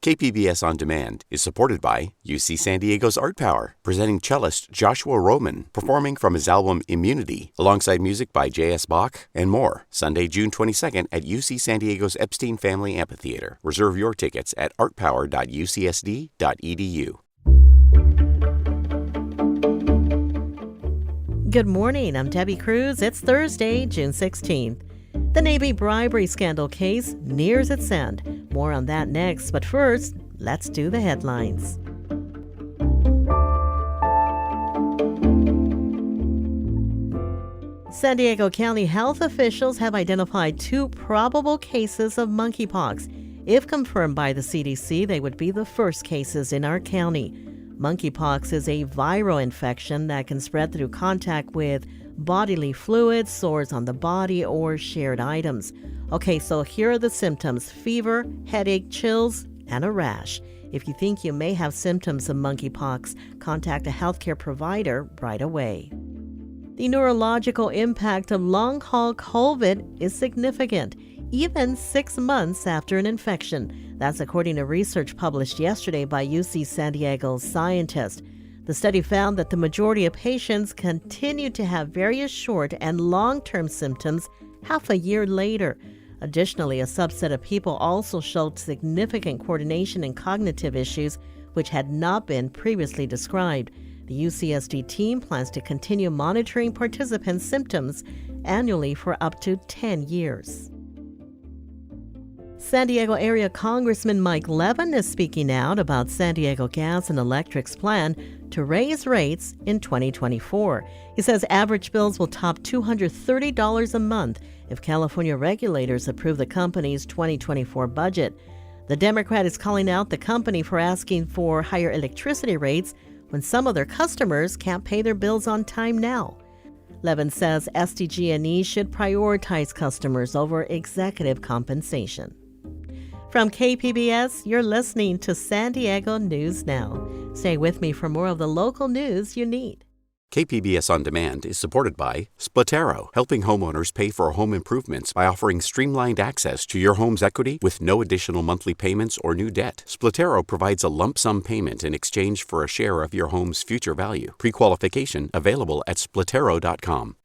KPBS On Demand is supported by UC San Diego's Art Power, presenting cellist Joshua Roman, performing from his album Immunity, alongside music by J.S. Bach and more. Sunday, June 22nd at UC San Diego's Epstein Family Amphitheater. Reserve your tickets at artpower.ucsd.edu. Good morning, I'm Debbie Cruz. It's Thursday, June 16th. The Navy bribery scandal case nears its end. More on that next, but first, let's do the headlines. San Diego County health officials have identified 2 probable cases of monkeypox. If confirmed by the CDC, they would be the first cases in our county. Monkeypox is a viral infection that can spread through contact with bodily fluids, sores on the body, or shared items. Okay, so here are the symptoms: fever, headache, chills, and a rash. If you think you may have symptoms of monkeypox, contact a healthcare provider right away. The neurological impact of long-haul COVID is significant, even 6 months after an infection. That's according to research published yesterday by UC San Diego's scientists. The study found that the majority of patients continued to have various short and long-term symptoms half a year later. Additionally, a subset of people also showed significant coordination and cognitive issues, which had not been previously described. The UCSD team plans to continue monitoring participants' symptoms annually for up to 10 years. San Diego area Congressman Mike Levin is speaking out about San Diego Gas and Electric's plan to raise rates in 2024. He says average bills will top $230 a month if California regulators approve the company's 2024 budget. The Democrat is calling out the company for asking for higher electricity rates when some of their customers can't pay their bills on time now. Levin says SDG&E should prioritize customers over executive compensation. From KPBS, you're listening to San Diego News Now. Stay with me for more of the local news you need. KPBS On Demand is supported by Splatero, helping homeowners pay for home improvements by offering streamlined access to your home's equity with no additional monthly payments or new debt. Splatero provides a lump sum payment in exchange for a share of your home's future value. Pre-qualification available at splatero.com.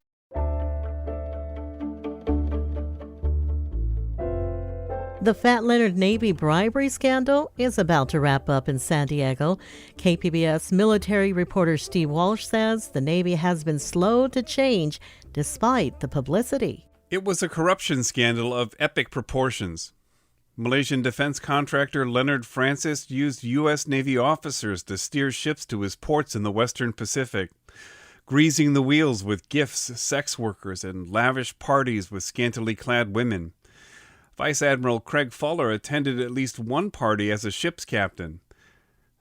The Fat Leonard Navy bribery scandal is about to wrap up in San Diego. KPBS military reporter Steve Walsh says the Navy has been slow to change despite the publicity. It was a corruption scandal of epic proportions. Malaysian defense contractor Leonard Francis used U.S. Navy officers to steer ships to his ports in the Western Pacific, greasing the wheels with gifts, sex workers, and lavish parties with scantily clad women. Vice Admiral Craig Fuller attended at least one party as a ship's captain.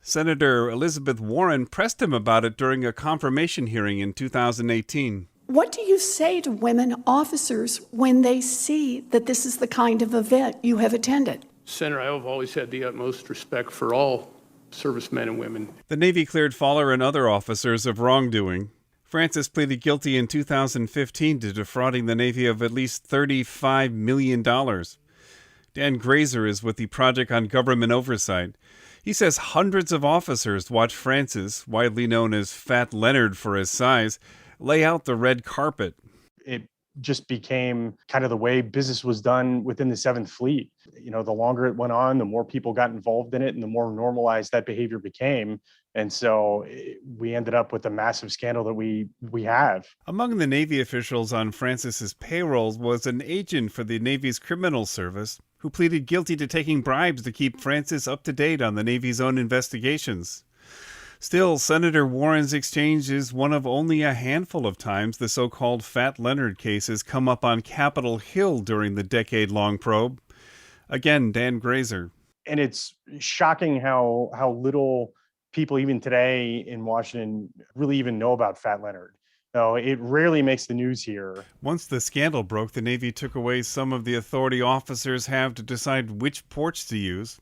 Senator Elizabeth Warren pressed him about it during a confirmation hearing in 2018. What do you say to women officers when they see that this is the kind of event you have attended? Senator, I have always had the utmost respect for all servicemen and women. The Navy cleared Fuller and other officers of wrongdoing. Francis pleaded guilty in 2015 to defrauding the Navy of at least $35 million. Dan Grazer is with the Project on Government Oversight. He says hundreds of officers watched Francis, widely known as Fat Leonard for his size, lay out the red carpet. It just became kind of the way business was done within the 7th Fleet. You know, the longer it went on, the more people got involved in it and the more normalized that behavior became. And so we ended up with a massive scandal that we have. Among the Navy officials on Francis's payroll was an agent for the Navy's criminal service who pleaded guilty to taking bribes to keep Francis up to date on the Navy's own investigations. Still, Senator Warren's exchange is one of only a handful of times the so-called Fat Leonard case has come up on Capitol Hill during the decade-long probe. Again, Dan Grazer. And it's shocking how little people even today in Washington really even know about Fat Leonard. No, it rarely makes the news here. Once the scandal broke, the Navy took away some of the authority officers have to decide which ports to use.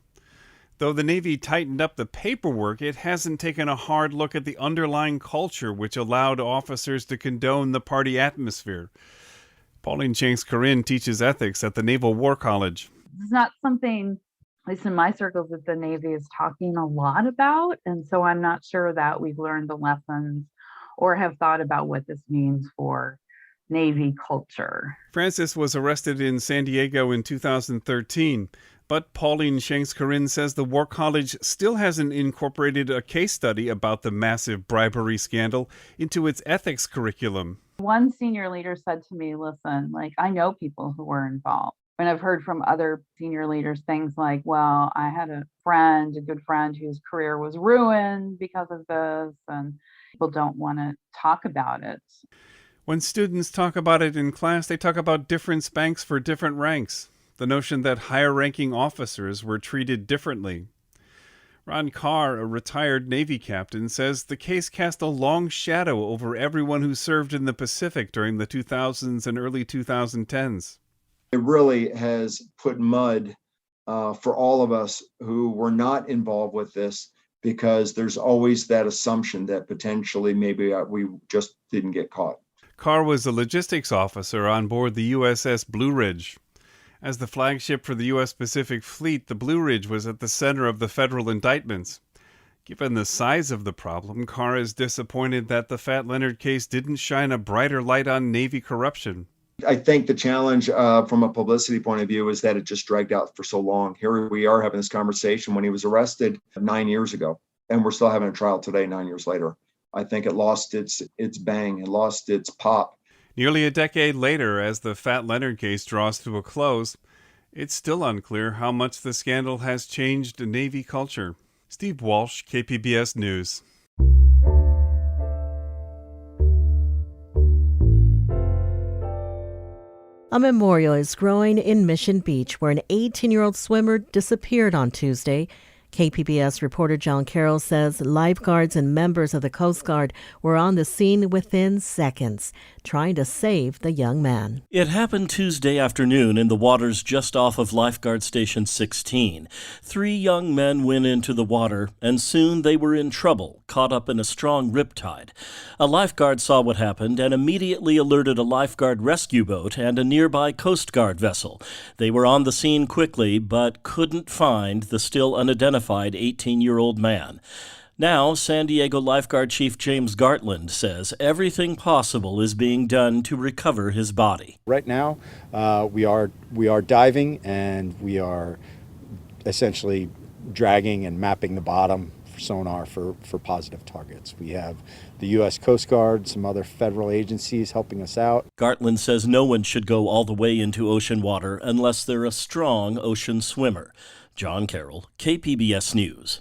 Though the Navy tightened up the paperwork, it hasn't taken a hard look at the underlying culture which allowed officers to condone the party atmosphere. Pauline Shanks-Corinne teaches ethics at the Naval War College. It's not something at least in my circles, that the Navy is talking a lot about. And so I'm not sure that we've learned the lessons or have thought about what this means for Navy culture. Francis was arrested in San Diego in 2013, but Pauline Shanks-Corinne says the War College still hasn't incorporated a case study about the massive bribery scandal into its ethics curriculum. One senior leader said to me, listen, I know people who were involved. And I've heard from other senior leaders things like, well, I had a good friend whose career was ruined because of this, and people don't want to talk about it. When students talk about it in class, they talk about different spanks for different ranks. The notion that higher-ranking officers were treated differently. Ron Carr, a retired Navy captain, says the case cast a long shadow over everyone who served in the Pacific during the 2000s and early 2010s. It really has put mud for all of us who were not involved with this, because there's always that assumption that potentially maybe we just didn't get caught. Carr was a logistics officer on board the USS Blue Ridge. As the flagship for the U.S. Pacific Fleet, the Blue Ridge was at the center of the federal indictments. Given the size of the problem, Carr is disappointed that the Fat Leonard case didn't shine a brighter light on Navy corruption. I think the challenge from a publicity point of view is that it just dragged out for so long. Here we are having this conversation when he was arrested 9 years ago, and we're still having a trial today, 9 years later. I think it lost its bang, it lost its pop. Nearly a decade later, as the Fat Leonard case draws to a close, it's still unclear how much the scandal has changed Navy culture. Steve Walsh, KPBS News. A memorial is growing in Mission Beach, where an 18-year-old swimmer disappeared on Tuesday. KPBS reporter John Carroll says lifeguards and members of the Coast Guard were on the scene within seconds, trying to save the young man. It happened Tuesday afternoon in the waters just off of Lifeguard Station 16. 3 young men went into the water, and soon they were in trouble, caught up in a strong riptide. A lifeguard saw what happened and immediately alerted a lifeguard rescue boat and a nearby Coast Guard vessel. They were on the scene quickly, but couldn't find the still unidentified 18-year-old man. Now, San Diego Lifeguard Chief James Gartland says everything possible is being done to recover his body. Right now, we are diving, and we are essentially dragging and mapping the bottom for sonar for positive targets. We have the U.S. Coast Guard, some other federal agencies helping us out. Gartland says no one should go all the way into ocean water unless they're a strong ocean swimmer. John Carroll, KPBS News.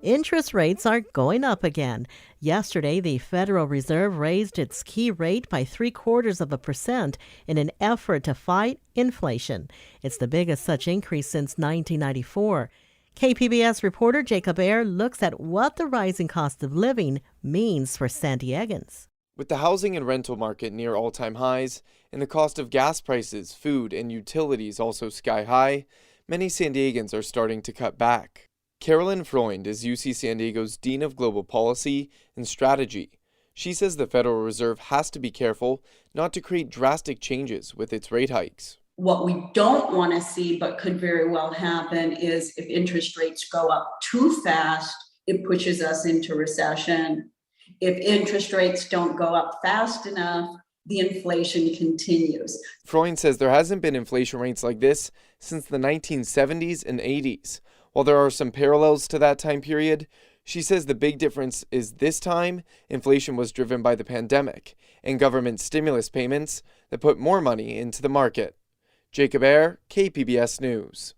Interest rates are going up again. Yesterday, the Federal Reserve raised its key rate by 0.75% in an effort to fight inflation. It's the biggest such increase since 1994. KPBS reporter Jacob Ayer looks at what the rising cost of living means for San Diegans. With the housing and rental market near all-time highs, and the cost of gas prices, food, and utilities also sky high, many San Diegans are starting to cut back. Carolyn Freund is UC San Diego's Dean of Global Policy and Strategy. She says the Federal Reserve has to be careful not to create drastic changes with its rate hikes. What we don't want to see, but could very well happen, is if interest rates go up too fast, it pushes us into recession. If interest rates don't go up fast enough, the inflation continues. Freund says there hasn't been inflation rates like this since the 1970s and 80s. While there are some parallels to that time period, she says the big difference is this time, inflation was driven by the pandemic and government stimulus payments that put more money into the market. Jacob Ayer, KPBS News.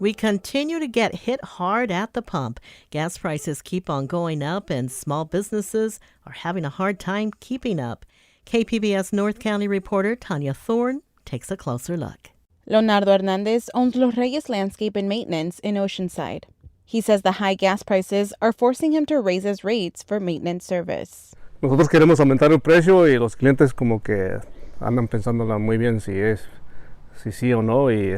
We continue to get hit hard at the pump. Gas prices keep on going up, and small businesses are having a hard time keeping up. KPBS North County reporter Tanya Thorne takes a closer look. Leonardo Hernandez owns Los Reyes Landscape and Maintenance in Oceanside. He says the high gas prices are forcing him to raise his rates for maintenance service. Nosotros queremos aumentar el precio y los clientes como que andan pensándola muy bien si sí o no, y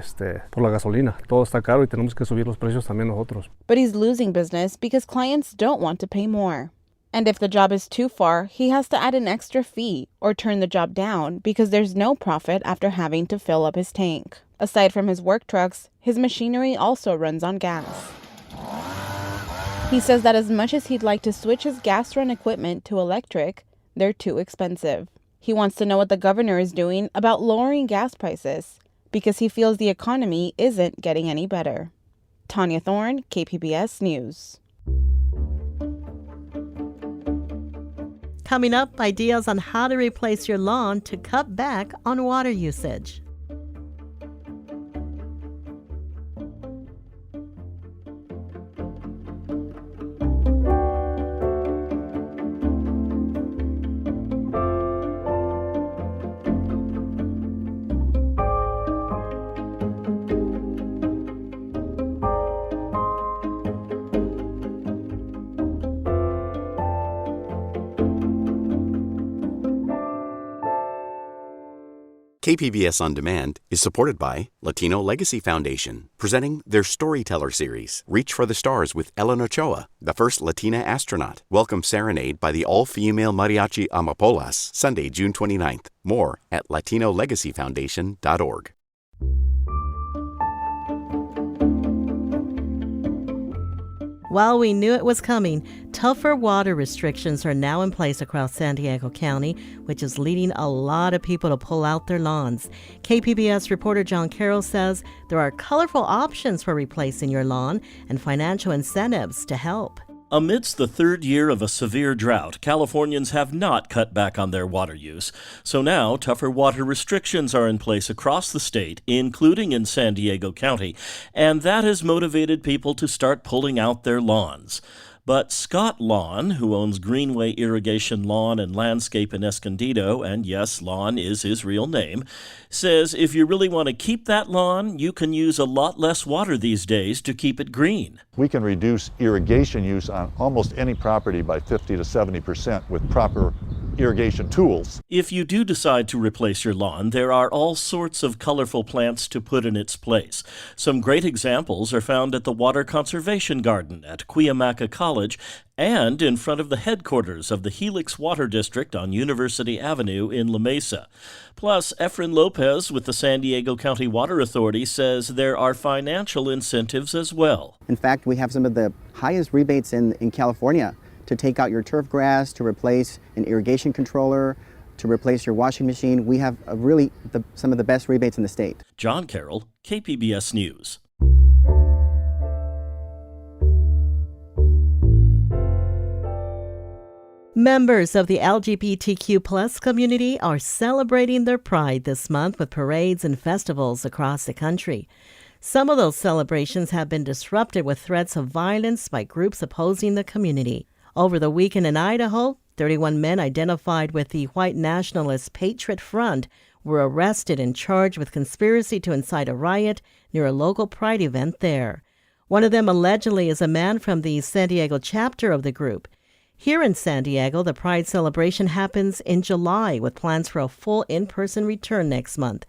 por la gasolina. Todo está caro y tenemos que subir los precios también nosotros. But he's losing business because clients don't want to pay more. And if the job is too far, he has to add an extra fee or turn the job down because there's no profit after having to fill up his tank. Aside from his work trucks, his machinery also runs on gas. He says that as much as he'd like to switch his gas-run equipment to electric, they're too expensive. He wants to know what the governor is doing about lowering gas prices because he feels the economy isn't getting any better. Tanya Thorne, KPBS News. Coming up, ideas on how to replace your lawn to cut back on water usage. KPBS On Demand is supported by Latino Legacy Foundation, presenting their Storyteller series, Reach for the Stars with Ellen Ochoa, the first Latina astronaut. Welcome Serenade by the all-female mariachi Amapolas, Sunday, June 29th. More at latinolegacyfoundation.org. While we knew it was coming, tougher water restrictions are now in place across San Diego County, which is leading a lot of people to pull out their lawns. KPBS reporter John Carroll says there are colorful options for replacing your lawn and financial incentives to help. Amidst the third year of a severe drought, Californians have not cut back on their water use. So now, tougher water restrictions are in place across the state, including in San Diego County, and that has motivated people to start pulling out their lawns. But Scott Lawn, who owns Greenway Irrigation Lawn and Landscape in Escondido, and yes, Lawn is his real name, says if you really want to keep that lawn, you can use a lot less water these days to keep it green. We can reduce irrigation use on almost any property by 50 to 70% with proper irrigation tools. If you do decide to replace your lawn, there are all sorts of colorful plants to put in its place. Some great examples are found at the Water Conservation Garden at Cuyamaca College and in front of the headquarters of the Helix Water District on University Avenue in La Mesa. Plus, Efren Lopez with the San Diego County Water Authority says there are financial incentives as well. In fact, we have some of the highest rebates in California to take out your turf grass, to replace an irrigation controller, to replace your washing machine. We have some of the best rebates in the state. John Carroll, KPBS News. Members of the LGBTQ plus community are celebrating their pride this month with parades and festivals across the country. Some of those celebrations have been disrupted with threats of violence by groups opposing the community. Over the weekend in Idaho, 31 men identified with the white nationalist Patriot Front were arrested and charged with conspiracy to incite a riot near a local pride event there. One of them allegedly is a man from the San Diego chapter of the group. Here in San Diego, the Pride celebration happens in July with plans for a full in-person return next month.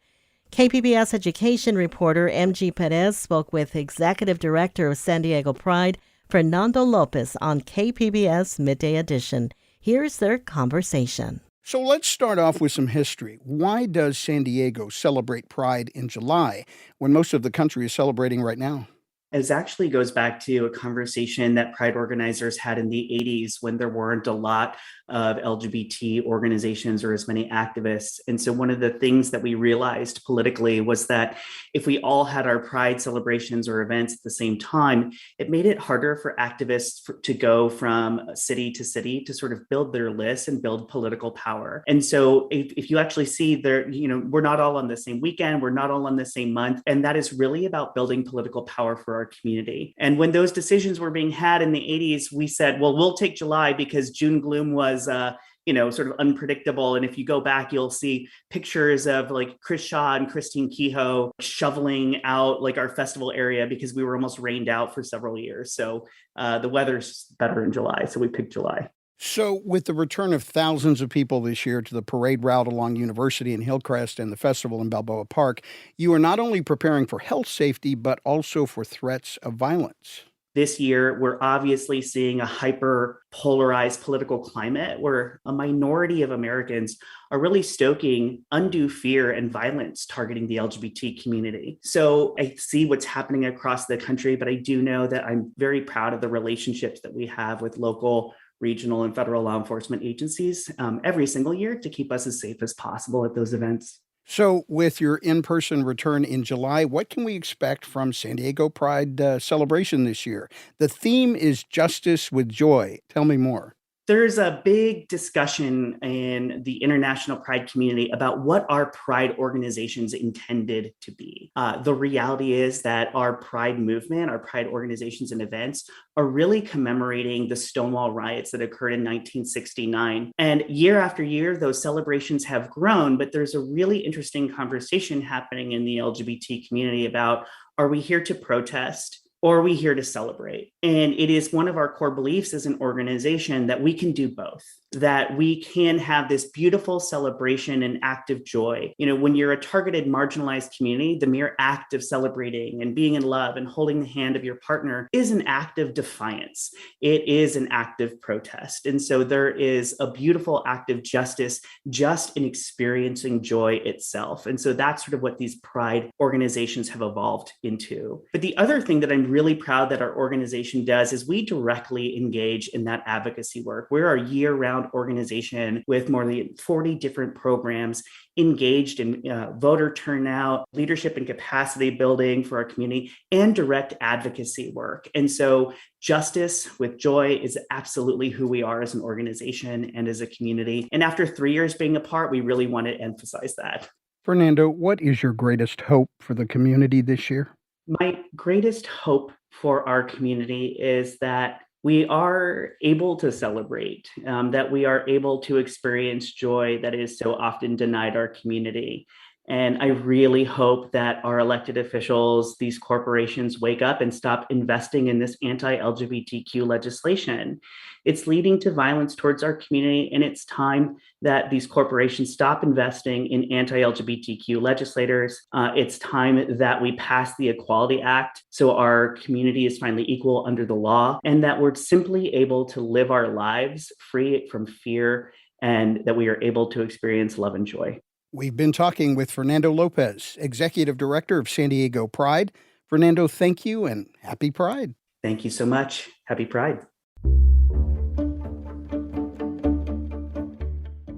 KPBS education reporter MG Perez spoke with Executive Director of San Diego Pride, Fernando Lopez, on KPBS Midday Edition. Here's their conversation. So let's start off with some history. Why does San Diego celebrate Pride in July when most of the country is celebrating right now? It actually goes back to a conversation that Pride organizers had in the 80s when there weren't a lot of LGBT organizations or as many activists. And so one of the things that we realized politically was that if we all had our Pride celebrations or events at the same time, it made it harder for activists to go from city to city to sort of build their lists and build political power. And so if you actually see there, we're not all on the same weekend, we're not all on the same month. And that is really about building political power for our community. And when those decisions were being had in the 80s, we said, well, we'll take July because June gloom was sort of unpredictable. And if you go back, you'll see pictures of like Chris Shaw and Christine Kehoe shoveling out like our festival area because we were almost rained out for several years. So the weather's better in July. So we picked July. So with the return of thousands of people this year to the parade route along University and Hillcrest and the festival in Balboa Park, you are not only preparing for health safety, but also for threats of violence. This year, we're obviously seeing a hyper polarized political climate where a minority of Americans are really stoking undue fear and violence targeting the LGBT community. So I see what's happening across the country, but I do know that I'm very proud of the relationships that we have with local, regional, and federal law enforcement agencies every single year to keep us as safe as possible at those events. So, with your in-person return in July, what can we expect from San Diego Pride celebration this year? The theme is Justice with Joy. Tell me more. There's a big discussion in the international Pride community about what our Pride organizations intended to be. The reality is that our Pride movement, our Pride organizations and events are really commemorating the Stonewall riots that occurred in 1969. And year after year, those celebrations have grown, but there's a really interesting conversation happening in the LGBT community about, are we here to protest? Or are we here to celebrate? And it is one of our core beliefs as an organization that we can do both, that we can have this beautiful celebration and act of joy. You know, when you're a targeted, marginalized community, the mere act of celebrating and being in love and holding the hand of your partner is an act of defiance. It is an act of protest. And so there is a beautiful act of justice just in experiencing joy itself. And so that's sort of what these Pride organizations have evolved into. But the other thing that I'm really proud that our organization does is we directly engage in that advocacy work. We're a year-round organization with more than 40 different programs engaged in voter turnout, leadership and capacity building for our community, and direct advocacy work. And so Justice with Joy is absolutely who we are as an organization and as a community. And after 3 years being apart, we really want to emphasize that. Fernando, what is your greatest hope for the community this year? My greatest hope for our community is that we are able to celebrate, that we are able to experience joy that is so often denied our community. And I really hope that our elected officials, these corporations, wake up and stop investing in this anti-LGBTQ legislation. It's leading to violence towards our community, and it's time that these corporations stop investing in anti-LGBTQ legislators. It's time that we pass the Equality Act so our community is finally equal under the law, and that we're simply able to live our lives free from fear, and that we are able to experience love and joy. We've been talking with Fernando Lopez, Executive Director of San Diego Pride. Fernando, thank you and happy Pride. Thank you so much. Happy Pride.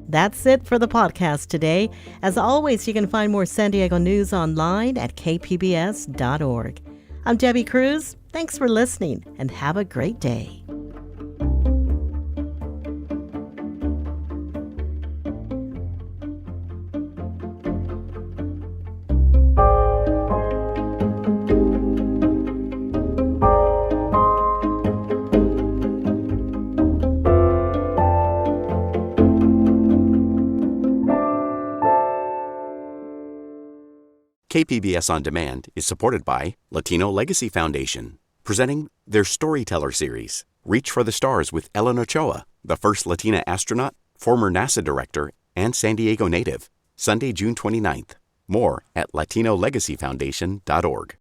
That's it for the podcast today. As always, you can find more San Diego news online at kpbs.org. I'm Debbie Cruz. Thanks for listening and have a great day. KPBS On Demand is supported by Latino Legacy Foundation, presenting their Storyteller series, Reach for the Stars with Ellen Ochoa, the first Latina astronaut, former NASA director, and San Diego native, Sunday, June 29th. More at latinolegacyfoundation.org.